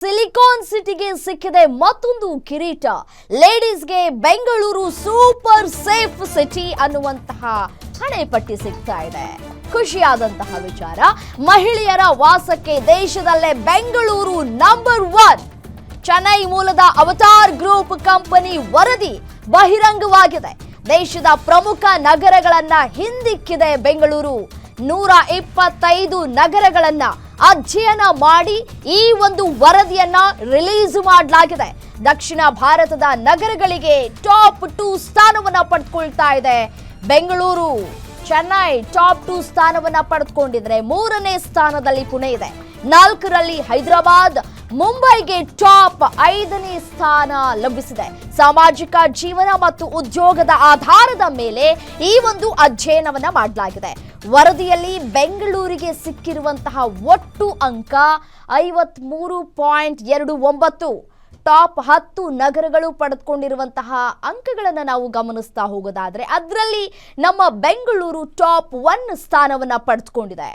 Silicon ಸಿಟಿಗೆ ಸಿಕ್ಕಿದೆ ಮತ್ತೊಂದು ಕಿರೀಟ. ಲೇಡೀಸ್ಗೆ ಬೆಂಗಳೂರು ಸೂಪರ್ ಸೇಫ್ ಸಿಟಿ ಅನ್ನುವಂತಹ ಹಣೆಪಟ್ಟಿ ಸಿಗ್ತಾ ಇದೆ. ಖುಷಿಯಾದಂತಹ ವಿಚಾರ. ಮಹಿಳೆಯರ ವಾಸಕ್ಕೆ ದೇಶದಲ್ಲೇ ಬೆಂಗಳೂರು ನಂಬರ್ 1. ಚೆನ್ನೈ ಮೂಲದ ಅವತಾರ್ ಗ್ರೂಪ್ ಕಂಪನಿ ವರದಿ ಬಹಿರಂಗವಾಗಿದೆ. ದೇಶದ ಪ್ರಮುಖ ನಗರಗಳನ್ನ ಹಿಂದಿಕ್ಕಿದೆ ಬೆಂಗಳೂರು. 125 ನಗರಗಳನ್ನ ಅಧ್ಯಯನ ಮಾಡಿ ಈ ಒಂದು ವರದಿಯನ್ನ ರಿಲೀಸ್ ಮಾಡಲಾಗಿದೆ. ದಕ್ಷಿಣ ಭಾರತದ ನಗರಗಳಿಗೆ ಟಾಪ್ 2 ಸ್ಥಾನವನ್ನ ಪಡೆದುಕೊಳ್ತಾ ಇದೆ ಬೆಂಗಳೂರು. ಚೆನ್ನೈ ಟಾಪ್ 2 ಸ್ಥಾನವನ್ನ ಪಡೆದುಕೊಂಡಿದ್ರೆ 3ನೇ ಸ್ಥಾನದಲ್ಲಿ ಪುಣೆ ಇದೆ. 4ರಲ್ಲಿ ಹೈದರಾಬಾದ್, ಮುಂಬೈಗೆ ಟಾಪ್ 5ನೇ ಸ್ಥಾನ ಲಭಿಸಿದೆ. ಸಾಮಾಜಿಕ ಜೀವನ ಮತ್ತು ಉದ್ಯೋಗದ ಆಧಾರದ ಮೇಲೆ ಈ ಒಂದು ಅಧ್ಯಯನವನ್ನ ಮಾಡಲಾಗಿದೆ. ವರದಿಯಲ್ಲಿ ಬೆಂಗಳೂರಿಗೆ ಸಿಕ್ಕಿರುವಂತಹ ಒಟ್ಟು ಅಂಕ 53.29. ಟಾಪ್ 10 ನಗರಗಳು ಪಡೆದುಕೊಂಡಿರುವಂತಹ ಅಂಕಗಳನ್ನು ನಾವು ಗಮನಿಸ್ತಾ ಹೋಗೋದಾದ್ರೆ ಅದರಲ್ಲಿ ನಮ್ಮ ಬೆಂಗಳೂರು ಟಾಪ್ 1 ಸ್ಥಾನವನ್ನ ಪಡೆದುಕೊಂಡಿದೆ.